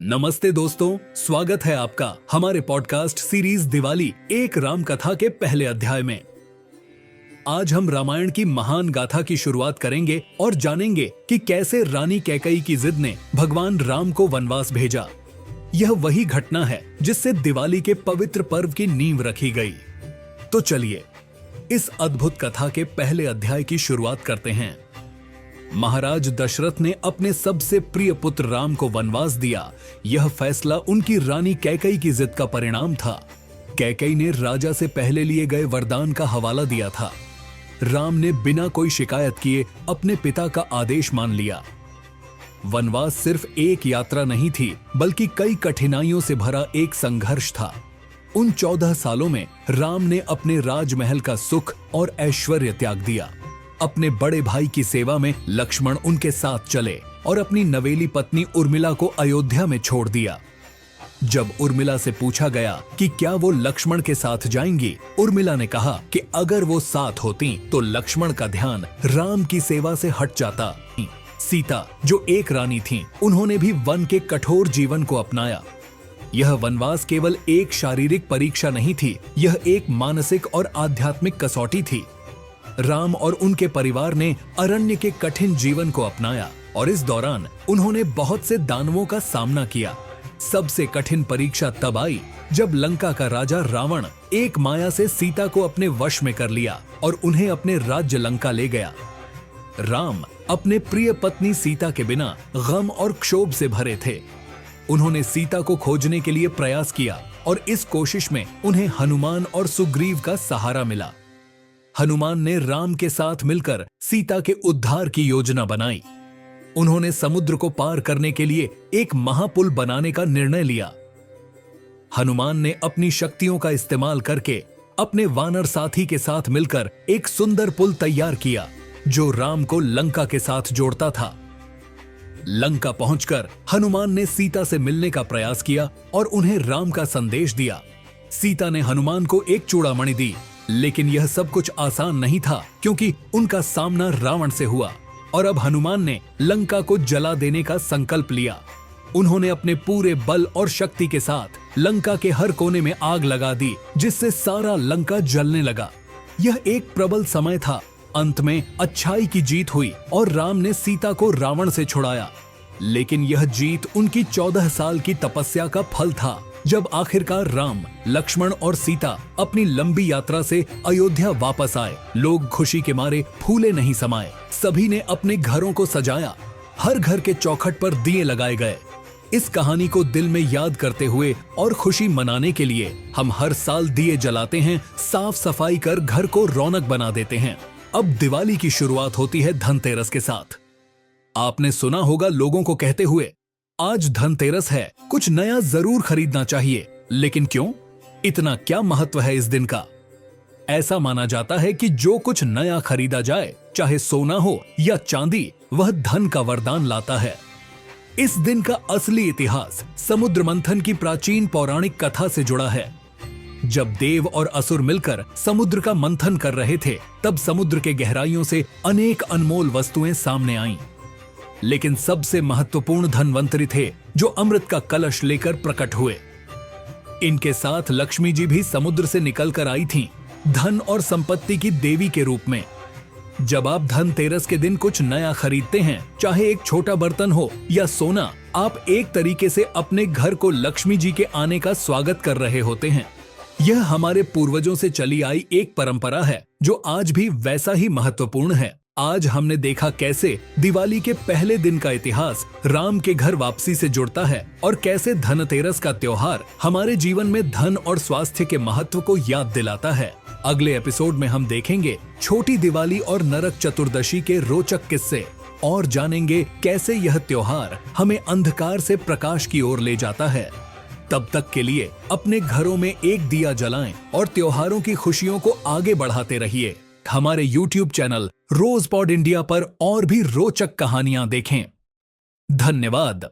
नमस्ते दोस्तों, स्वागत है आपका हमारे पॉडकास्ट सीरीज दिवाली एक राम कथा के पहले अध्याय में। आज हम रामायण की महान गाथा की शुरुआत करेंगे और जानेंगे कि कैसे रानी कैकेयी की जिद ने भगवान राम को वनवास भेजा। यह वही घटना है जिससे दिवाली के पवित्र पर्व की नींव रखी गई। तो चलिए इस अद्भुत कथा के पहले अध्याय की शुरुआत करते हैं। महाराज दशरथ ने अपने सबसे प्रिय पुत्र राम को वनवास दिया। यह फैसला उनकी रानी कैकेयी की जिद का परिणाम था। कैकेयी ने राजा से पहले लिए गए वरदान का हवाला दिया था। राम ने बिना कोई शिकायत किए अपने पिता का आदेश मान लिया। वनवास सिर्फ एक यात्रा नहीं थी, बल्कि कई कठिनाइयों से भरा एक संघर्ष था। उन 14 सालों में राम ने अपने राजमहल का सुख और ऐश्वर्य त्याग दिया। अपने बड़े भाई की सेवा में लक्ष्मण उनके साथ चले और अपनी नवेली पत्नी उर्मिला को अयोध्या में छोड़ दिया। जब उर्मिला से पूछा गया कि क्या वो लक्ष्मण के साथ जाएंगी, उर्मिला ने कहा कि अगर वो साथ होती तो लक्ष्मण का ध्यान राम की सेवा से हट जाता। सीता जो एक रानी थी, उन्होंने भी वन के कठोर जीवन को अपनाया। यह वनवास केवल एक शारीरिक परीक्षा नहीं थी, यह एक मानसिक और आध्यात्मिक कसौटी थी। राम और उनके परिवार ने अरण्य के कठिन जीवन को अपनाया और इस दौरान उन्होंने बहुत से दानवों का सामना किया। सबसे कठिन परीक्षा तब आई जब लंका का राजा रावण एक माया से सीता को अपने वश में कर लिया और उन्हें अपने राज्य लंका ले गया। राम अपने प्रिय पत्नी सीता के बिना गम और क्षोभ से भरे थे। उन्होंने सीता को खोजने के लिए प्रयास किया और इस कोशिश में उन्हें हनुमान और सुग्रीव का सहारा मिला। हनुमान ने राम के साथ मिलकर सीता के उद्धार की योजना बनाई। उन्होंने समुद्र को पार करने के लिए एक महापुल बनाने का निर्णय लिया। हनुमान ने अपनी शक्तियों का इस्तेमाल करके अपने वानर साथी के साथ मिलकर एक सुंदर पुल तैयार किया जो राम को लंका के साथ जोड़ता था। लंका पहुंचकर हनुमान ने सीता से मिलने का प्रयास किया और उन्हें राम का संदेश दिया। सीता ने हनुमान को एक चूड़ामणि दी, लेकिन यह सब कुछ आसान नहीं था क्योंकि उनका सामना रावण से हुआ और अब हनुमान ने लंका को जला देने का संकल्प लिया। उन्होंने अपने पूरे बल और शक्ति के साथ लंका के हर कोने में आग लगा दी, जिससे सारा लंका जलने लगा। यह एक प्रबल समय था। अंत में अच्छाई की जीत हुई और राम ने सीता को रावण से छुड़ाया। लेकिन यह जीत उनकी 14 साल की तपस्या का फल था। जब आखिरकार राम, लक्ष्मण और सीता अपनी लंबी यात्रा से अयोध्या वापस आए, लोग खुशी के मारे फूले नहीं समाये। सभी ने अपने घरों को सजाया। हर घर के चौखट पर दिए लगाए गए। इस कहानी को दिल में याद करते हुए और खुशी मनाने के लिए हम हर साल दिए जलाते हैं, साफ सफाई कर घर को रौनक बना देते हैं। अब दिवाली की शुरुआत होती है धनतेरस के साथ। आपने सुना होगा लोगों को कहते हुए, आज धनतेरस है, कुछ नया जरूर खरीदना चाहिए। लेकिन क्यों? इतना क्या महत्व है इस दिन का? ऐसा माना जाता है कि जो कुछ नया खरीदा जाए, चाहे सोना हो या चांदी, वह धन का वरदान लाता है। इस दिन का असली इतिहास समुद्र मंथन की प्राचीन पौराणिक कथा से जुड़ा है। जब देव और असुर मिलकर समुद्र का मंथन कर रहे थे, तब समुद्र के गहराइयों से अनेक अनमोल वस्तुएं सामने आईं। लेकिन सबसे महत्वपूर्ण धनवंतरी थे जो अमृत का कलश लेकर प्रकट हुए। इनके साथ लक्ष्मी जी भी समुद्र से निकलकर आई थीं, धन और संपत्ति की देवी के रूप में। जब आप धनतेरस के दिन कुछ नया खरीदते हैं, चाहे एक छोटा बर्तन हो या सोना, आप एक तरीके से अपने घर को लक्ष्मी जी के आने का स्वागत कर रहे होते हैं। यह हमारे पूर्वजों से चली आई एक परंपरा है जो आज भी वैसा ही महत्वपूर्ण है। आज हमने देखा कैसे दिवाली के पहले दिन का इतिहास राम के घर वापसी से जुड़ता है और कैसे धनतेरस का त्योहार हमारे जीवन में धन और स्वास्थ्य के महत्व को याद दिलाता है। अगले एपिसोड में हम देखेंगे छोटी दिवाली और नरक चतुर्दशी के रोचक किस्से और जानेंगे कैसे यह त्योहार हमें अंधकार से प्रकाश की ओर ले जाता है। तब तक के लिए अपने घरों में एक दिया जलाएं और त्योहारों की खुशियों को आगे बढ़ाते रहिए। हमारे YouTube चैनल रोज पॉड इंडिया पर और भी रोचक कहानियां देखें। धन्यवाद।